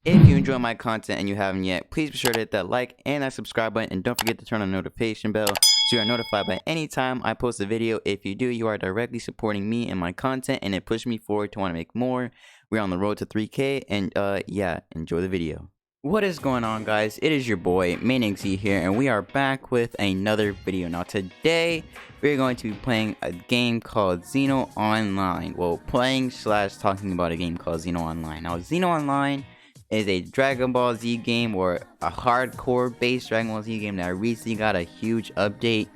If you enjoy my content and you haven't yet, please be sure to hit that like and that subscribe button, and don't forget to turn on the notification bell so you are notified by any time I post a video. If you do, you are directly supporting me and my content, and it pushes me forward to want to make more. We're on the road to 3K, and yeah, enjoy the video. What is going on, guys? It is your boy MainXZ here, and we are back with another video. Now today we're going to be playing a game called Xeno Online. Well, playing slash talking about a game called Xeno Online. Now Xeno Online is a Dragon Ball Z game, or a hardcore based Dragon Ball Z game that recently got a huge update,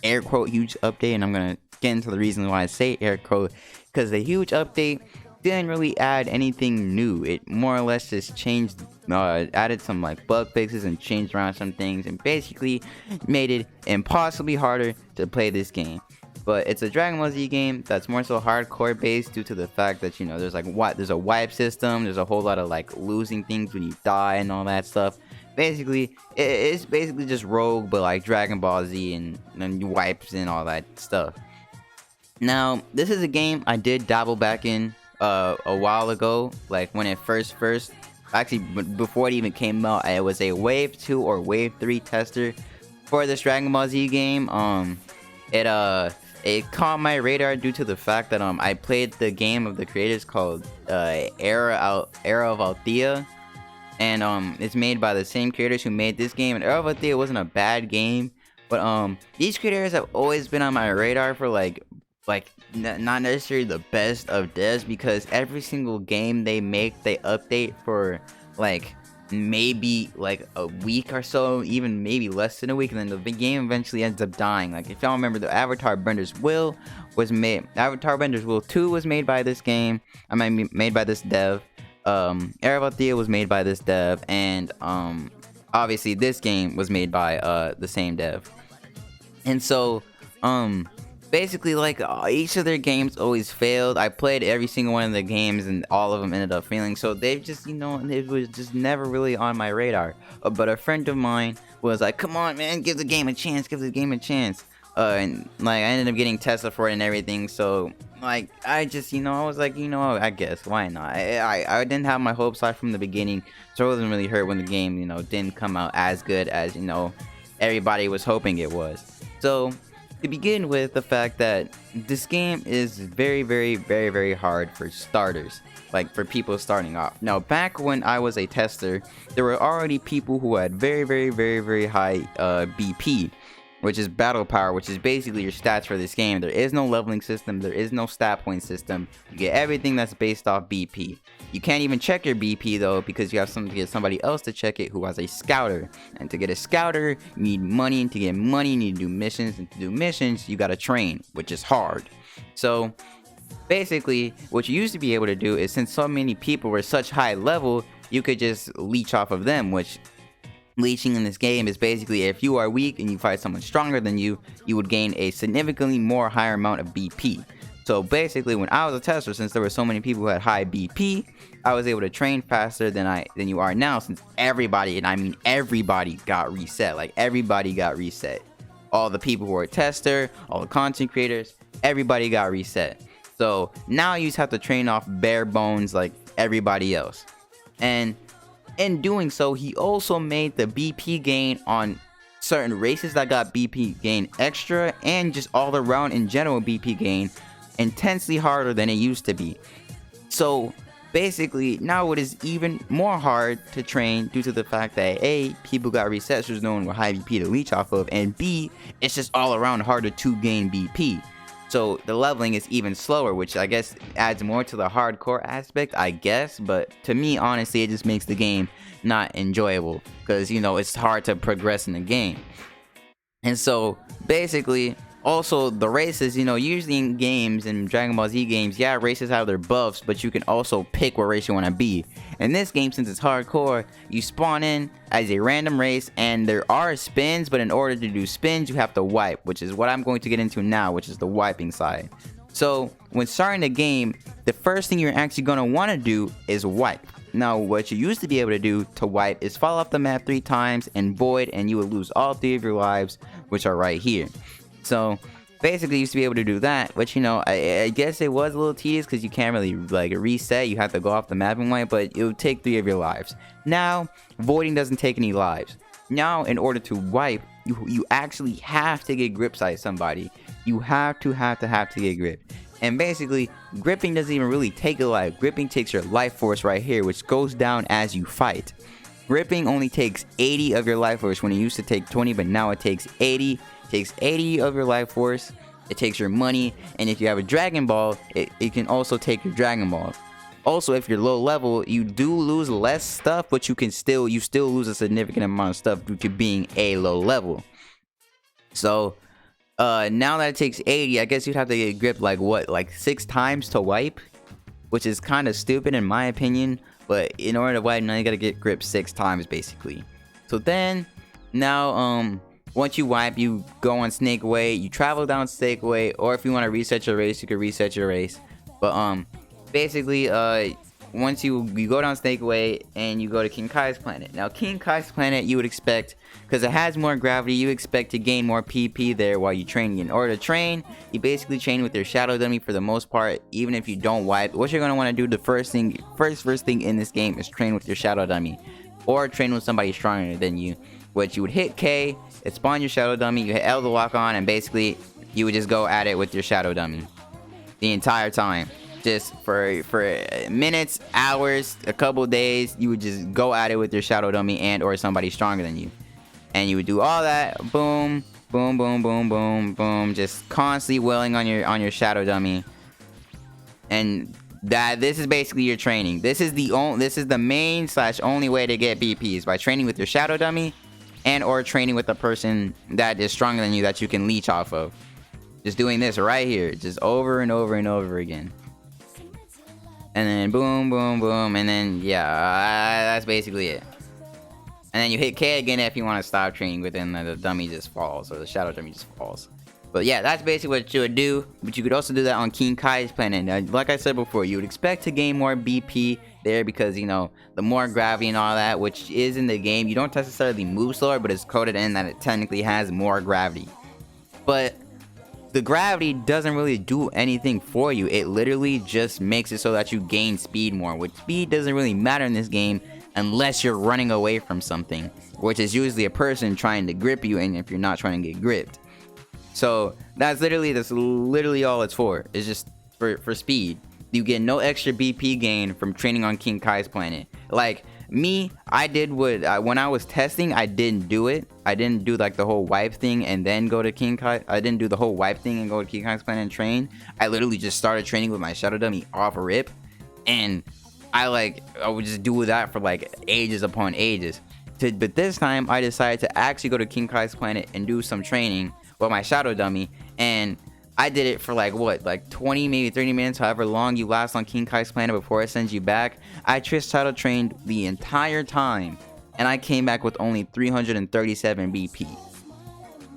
air quote huge update, and I'm gonna get into the reason why I say air quote, because the huge update didn't really add anything new. It more or less just changed, added some like bug fixes and changed around some things, and basically made it impossibly harder to play this game. But it's a Dragon Ball Z game that's more so hardcore based, due to the fact that, you know, there's a wipe system, there's a whole lot of like losing things when you die and all that stuff. Basically, it's basically just Rogue, but like Dragon Ball Z and wipes and all that stuff. Now, this is a game I did dabble back in a while ago, like when it first actually before it even came out. I was a wave 2 or wave 3 tester for this Dragon Ball Z game. It caught my radar due to the fact that I played the game of the creators called Era of Althea, and it's made by the same creators who made this game. And Era of Althea wasn't a bad game, but these creators have always been on my radar for not necessarily the best of devs, because every single game they make, they update for like maybe like a week or so, even maybe less than a week, and then the game eventually ends up dying. Like, if y'all remember, the Avatar Bender's Will was made. Avatar Bender's Will 2 was made by this game. I mean, made by this dev. Era of Althea was made by this dev, and obviously this game was made by the same dev. And so basically, like, each of their games always failed. I played every single one of the games, and all of them ended up failing. So they've just, you know, it was just never really on my radar. But a friend of mine was like, "Come on, man, give the game a chance. Give the game a chance." And like, I ended up getting Tesla for it and everything. So like, I just, you know, I was like, you know, I guess why not? I didn't have my hopes high from the beginning, so it wasn't really hurt when the game, you know, didn't come out as good as, you know, everybody was hoping it was. So to begin with, the fact that this game is very, very, very, very hard for starters, like for people starting off. Now, back when I was a tester, there were already people who had very, very, very, very high BP, which is battle power, which is basically your stats for this game. There is no leveling system, there is no stat point system. You get everything that's based off BP. You can't even check your BP though, because you have to get somebody else to check it who has a scouter. And to get a scouter, you need money, and to get money, you need to do missions, and to do missions, you gotta train, which is hard. So basically, what you used to be able to do is, since so many people were such high level, you could just leech off of them, which leeching in this game is basically, if you are weak and you fight someone stronger than you, you would gain a significantly more higher amount of BP. So basically, when I was a tester, since there were so many people who had high BP, I was able to train faster than you are now, since everybody, and I mean everybody, got reset. Like, everybody got reset. All the people who are a tester, all the content creators, everybody got reset. So now you just have to train off bare bones like everybody else. And in doing so, he also made the BP gain on certain races that got BP gain extra, and just all around in general BP gain, intensely harder than it used to be. So basically, now it is even more hard to train, due to the fact that A, people got resets, there's no one with high BP to leech off of, and B, it's just all around harder to gain BP. So the leveling is even slower, which I guess adds more to the hardcore aspect, I guess. But to me, honestly, it just makes the game not enjoyable, because, you know, it's hard to progress in the game. And so basically, also the races, you know, usually in games, in Dragon Ball Z games, yeah, races have their buffs, but you can also pick what race you want to be. In this game, since it's hardcore, you spawn in as a random race, and there are spins, but in order to do spins, you have to wipe, which is what I'm going to get into now, which is the wiping side. So when starting the game, the first thing you're actually going to want to do is wipe. Now, what you used to be able to do to wipe is fall off the map 3 times and void, and you will lose all 3 of your lives, which are right here. So Basically, you used to be able to do that, which, you know, I guess it was a little tedious because you can't really like reset. You have to go off the map and wipe, but it would take 3 of your lives. Now, voiding doesn't take any lives. Now, in order to wipe, you actually have to get grip sight somebody. You have to get grip. And basically, gripping doesn't even really take a life. Gripping takes your life force right here, which goes down as you fight. Gripping only takes 80 of your life force when it used to take 20, but now it takes 80. It takes 80 of your life force. It takes your money, and if you have a Dragon Ball, it can also take your Dragon Ball. Also, if you're low level, you do lose less stuff, but you still lose a significant amount of stuff due to being a low level. So, now that it takes 80, I guess you'd have to get gripped like 6 times to wipe, which is kind of stupid in my opinion. But in order to wipe, now you gotta get gripped 6 times basically. So then, now once you wipe, you go on Snake Way, you travel down Snake Way, or if you want to reset your race, you can reset your race. But basically, once you go down Snake Way and you go to King Kai's planet. Now, King Kai's planet, you would expect, because it has more gravity, you expect to gain more PP there while you train. In order to train, you basically train with your Shadow Dummy for the most part. Even if you don't wipe, what you're gonna want to do, the first thing in this game is train with your Shadow Dummy, or train with somebody stronger than you. Which you would hit K, it spawn your Shadow Dummy, you hit L to lock on, and basically you would just go at it with your Shadow Dummy the entire time. Just for minutes, hours, a couple days, you would just go at it with your Shadow Dummy and or somebody stronger than you. And you would do all that, boom, boom, boom, boom, boom, boom, just constantly wailing on your Shadow Dummy. And this is basically your training. This is the main / only way to get BPs, by training with your Shadow Dummy and or training with a person that is stronger than you that you can leech off of. Just doing this right here, just over and over and over again. And then boom, boom, boom, and then yeah, that's basically it. And then you hit K again if you want to stop training, but then the dummy just falls, or the Shadow Dummy just falls. But yeah, that's basically what you would do. But you could also do that on King Kai's planet. Now, like I said before, you would expect to gain more BP there because, you know, the more gravity and all that, which is in the game. You don't necessarily move slower, but it's coded in that it technically has more gravity. But the gravity doesn't really do anything for you. It literally just makes it so that you gain speed more, which speed doesn't really matter in this game unless you're running away from something, which is usually a person trying to grip you, and if you're not trying to get gripped. So that's literally all it's for. It's just for speed. You get no extra BP gain from training on King Kai's planet. Like me, I did when I was testing, I didn't do it. I didn't do like the whole wipe thing and then go to King Kai. I didn't do the whole wipe thing and go to King Kai's planet and train. I literally just started training with my Shadow Dummy off a rip, and I would just do that for like ages upon ages. But this time I decided to actually go to King Kai's planet and do some training with my Shadow Dummy, and I did it for like 20, maybe 30 minutes, however long you last on King Kai's planet before it sends you back. I Shadow trained the entire time, and I came back with only 337 BP.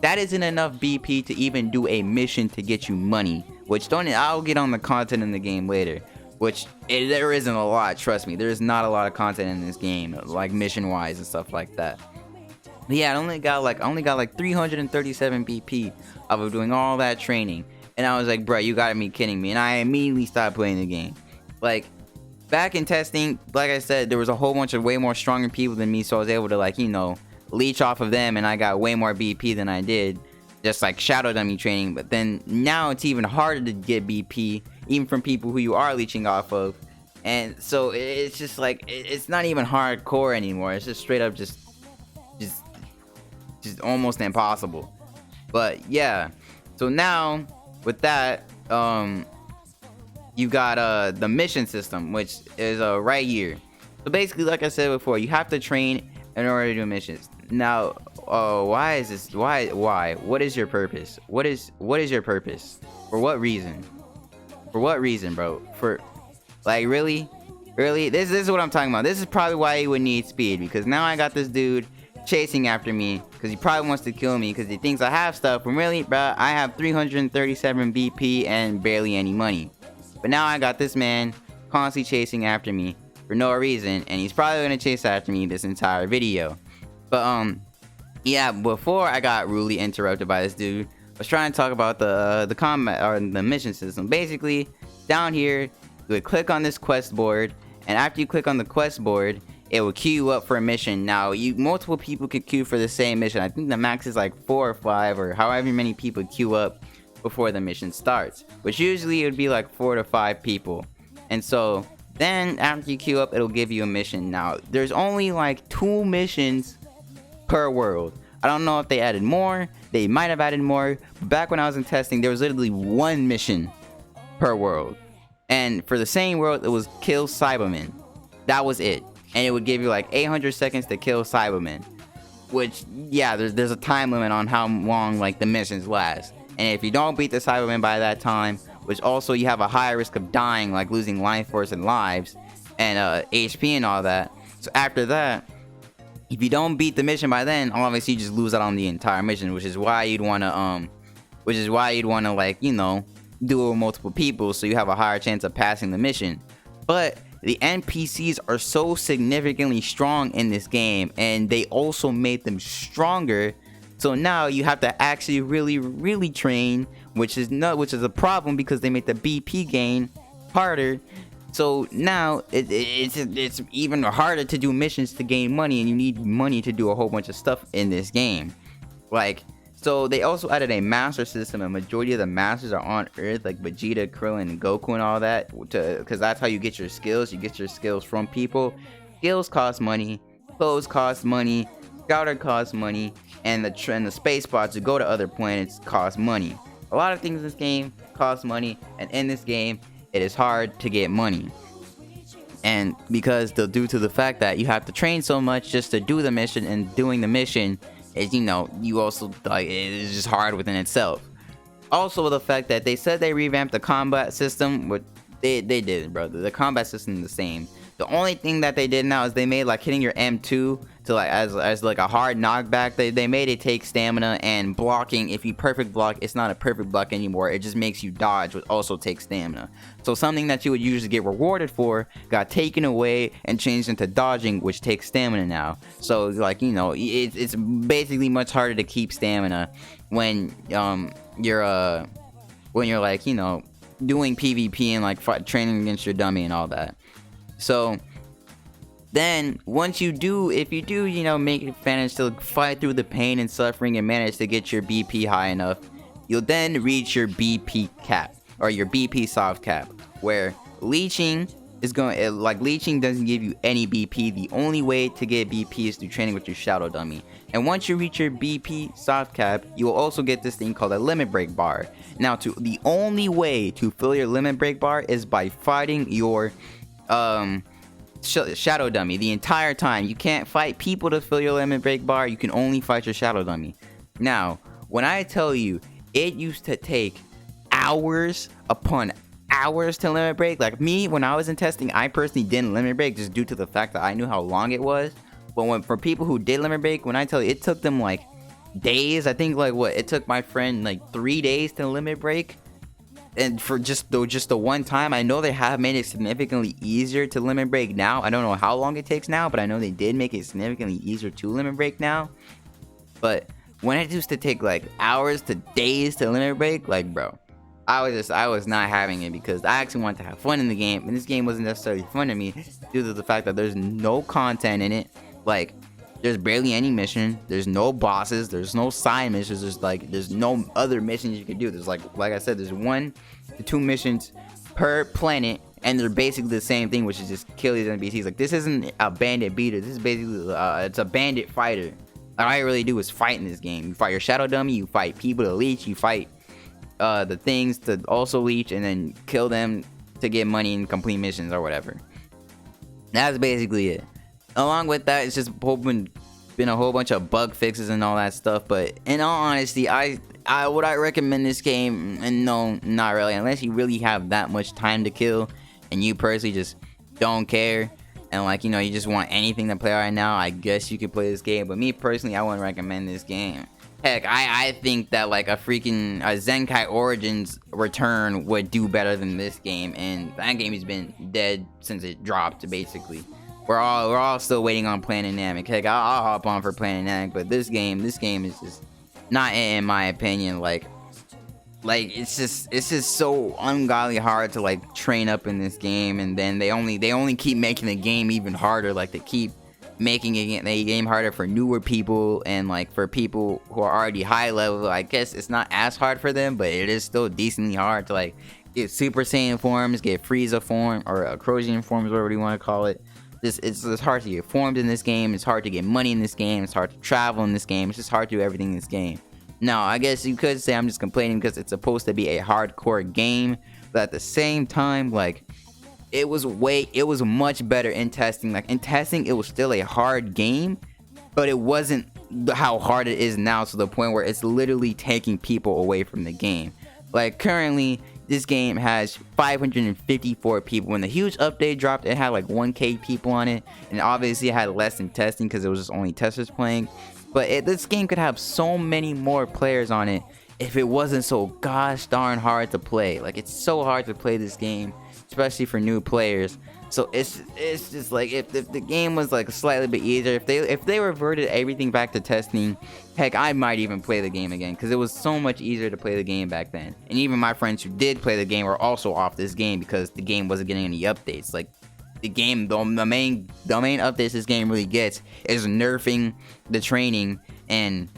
That isn't enough BP to even do a mission to get you money, which I'll get on the content in the game later, which there isn't a lot, trust me. There is not a lot of content in this game, like mission wise and stuff like that. But yeah, I only got like 337 BP of doing all that training. And I was like, bro, you gotta be kidding me. And I immediately stopped playing the game. Like, back in testing, like I said, there was a whole bunch of way more stronger people than me, so I was able to, like, you know, leech off of them, and I got way more BP than I did just like Shadow Dummy training. But then now it's even harder to get BP, even from people who you are leeching off of. And so it's just like, it's not even hardcore anymore. It's just straight up just almost impossible. But yeah, so now with that, you got the mission system, which is right here. So basically, like I said before, you have to train in order to do missions. Now, why is this? Why? What is your purpose? What is your purpose? For what reason? For what reason, bro? For, like, really? This is what I'm talking about. This is probably why you would need speed, because now I got this dude chasing after me because he probably wants to kill me because he thinks I have stuff. When really, bro, I have 337 BP and barely any money. But now I got this man constantly chasing after me for no reason, and he's probably gonna chase after me this entire video. But yeah, before I got rudely interrupted by this dude, was trying to talk about the combat or the mission system. Basically, down here, you would click on this quest board, and after you click on the quest board, it will queue you up for a mission. Now, multiple people can queue for the same mission. I think the max is like 4 or 5, or however many people queue up before the mission starts, which usually it would be like 4 to 5 people. And so then after you queue up, it'll give you a mission. Now, there's only like 2 missions per world. I don't know if they added more. They might have added more. But back when I was in testing, there was literally 1 mission per world. And for the same world, it was kill Cybermen. That was it. And it would give you like 800 seconds to kill Cybermen. Which, yeah, there's a time limit on how long like the missions last. And if you don't beat the Cybermen by that time, which also you have a higher risk of dying, like losing life force and lives, and HP and all that. So after that, if you don't beat the mission by then, obviously you just lose out on the entire mission, which is why you'd wanna like, you know, do it with multiple people so you have a higher chance of passing the mission. But the NPCs are so significantly strong in this game, and they also made them stronger. So now you have to actually really train, which is a problem because they make the BP gain harder. So now it's even harder to do missions to gain money, and you need money to do a whole bunch of stuff in this game. Like, so they also added a master system. A majority of the masters are on Earth, like Vegeta, Krillin, and Goku and all that, because that's how you get your skills. You get your skills from people. Skills cost money, clothes cost money, scouter costs money, and the space pods to go to other planets cost money. A lot of things in this game cost money, and in this game, it is hard to get money. And because due to the fact that you have to train so much just to do the mission, and doing the mission is, you know, you also like, it's just hard within itself. Also, the fact that they said they revamped the combat system, but they didn't, bro. The combat system is the same. The only thing that they did now is they made like hitting your M2 to like as like a hard knockback. They made it take stamina, and blocking. If you perfect block, it's not a perfect block anymore. It just makes you dodge, which also takes stamina. So something that you would usually get rewarded for got taken away and changed into dodging, which takes stamina now. So like, you know, it's basically much harder to keep stamina when you're like, you know, doing PvP and like training against your dummy and all that. So then once you do, if you do, you know, manage to fight through the pain and suffering and manage to get your BP high enough, you'll then reach your BP cap, or your BP soft cap, where leeching is leeching doesn't give you any BP. The only way to get BP is through training with your shadow dummy. And once you reach your BP soft cap, you will also get this thing called a limit break bar. Now, the only way to fill your limit break bar is by fighting your shadow dummy the entire time. You can't fight people to fill your limit break bar. You can only fight your shadow dummy. Now, when I tell you it used to take hours upon hours to limit break, like me, when I was in testing, I personally didn't limit break just due to the fact that I knew how long it was. But for people who did limit break, when I tell you it took them like days, I think like it took my friend like 3 days to limit break. And for just the one time, I know they have made it significantly easier to limit break now. I don't know how long it takes now, but I know they did make it significantly easier to limit break now. But when it used to take like hours to days to limit break, like, bro, I was not having it, because I actually wanted to have fun in the game, and this game wasn't necessarily fun to me due to the fact that there's no content in it. Like, there's barely any mission, there's no bosses, there's no side missions, there's no other missions you can do. There's like I said, there's 1 to 2 missions per planet, and they're basically the same thing, which is just kill these NPCs. Like, this isn't a bandit beater, this is basically it's a bandit fighter. All I really do is fight in this game. You fight your shadow dummy, you fight people to leech, you fight the things to also leech, and then kill them to get money and complete missions or whatever. That's basically it. Along with that, it's just been a whole bunch of bug fixes and all that stuff. But in all honesty, would I recommend this game? And no, not really, unless you really have that much time to kill and you personally just don't care, and like, you know, you just want anything to play right now, I guess you could play this game. But me personally, I wouldn't recommend this game. Heck, I think that like a Zenkai Origins Return would do better than this game, and that game has been dead since it dropped, basically. We're all still waiting on Planet Namek. Heck, I'll hop on for Planet Namek, but this game is just not, in my opinion. Like, like it's just so ungodly hard to like train up in this game, and then they only keep making the game even harder. Like they keep making the game harder for newer people, and like for people who are already high level, I guess it's not as hard for them, but it is still decently hard to like get Super Saiyan forms, get Frieza form, or Crosian forms, whatever you want to call it. It's hard to get formed in this game. It's hard to get money in this game. It's hard to travel in this game. It's just hard to do everything in this game. Now, I guess you could say I'm just complaining because it's supposed to be a hardcore game, but at the same time, like, it was much better in testing. Like, in testing, it was still a hard game, but it wasn't how hard it is now, to the point where it's literally taking people away from the game. Like, currently, this game has 554 people. When the huge update dropped, it had like 1K people on it, and obviously it had less than testing because it was just only testers playing. But this game could have so many more players on it if it wasn't so gosh darn hard to play. Like, it's so hard to play this game, especially for new players. So it's just like, if the game was like slightly bit easier, if they reverted everything back to testing, heck, I might even play the game again, because it was so much easier to play the game back then. And even my friends who did play the game were also off this game because the game wasn't getting any updates. Like, the game, the main updates this game really gets is nerfing the training and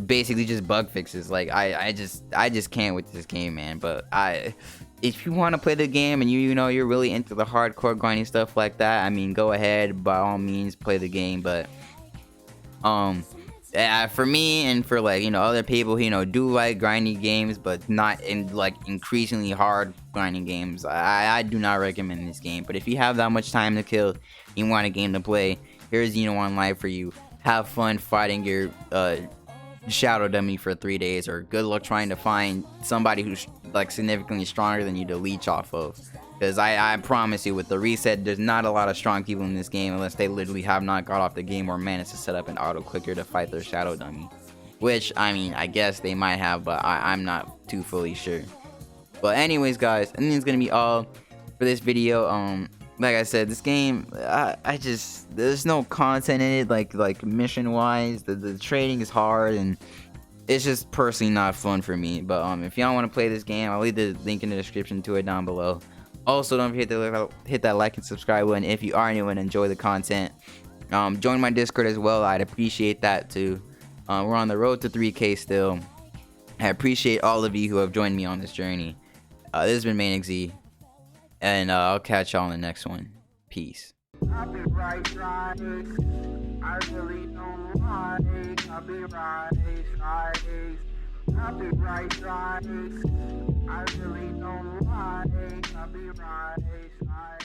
basically just bug fixes. Like, I just can't with this game, man. But if you want to play the game and you know you're really into the hardcore grinding stuff like that, I mean, go ahead, by all means, play the game. But for me and for, like, you know, other people who, you know, do like grinding games but not in like increasingly hard grinding games, I do not recommend this game. But if you have that much time to kill, you want a game to play, here's Xeno Online for you. Have fun fighting your shadow dummy for 3 days, or good luck trying to find somebody who's like significantly stronger than you to leech off of. Because I promise you, with the reset, there's not a lot of strong people in this game unless they literally have not got off the game or managed to set up an auto clicker to fight their shadow dummy. Which, I mean, I guess they might have, but I'm not too fully sure. But anyways, guys, I think it's gonna be all for this video. Like I said, this game, I just, there's no content in it, like mission wise. The trading is hard, and it's just personally not fun for me. But if y'all want to play this game, I'll leave the link in the description to it down below. Also, don't forget to hit that like and subscribe button if you are new and enjoy the content. Join my Discord as well. I'd appreciate that too. We're on the road to 3K still. I appreciate all of you who have joined me on this journey. This has been Manic Z, and I'll catch y'all in the next one. Peace. Copyright strikes, I really don't like copyright strikes. Copyright strikes, I really don't like copyright strikes.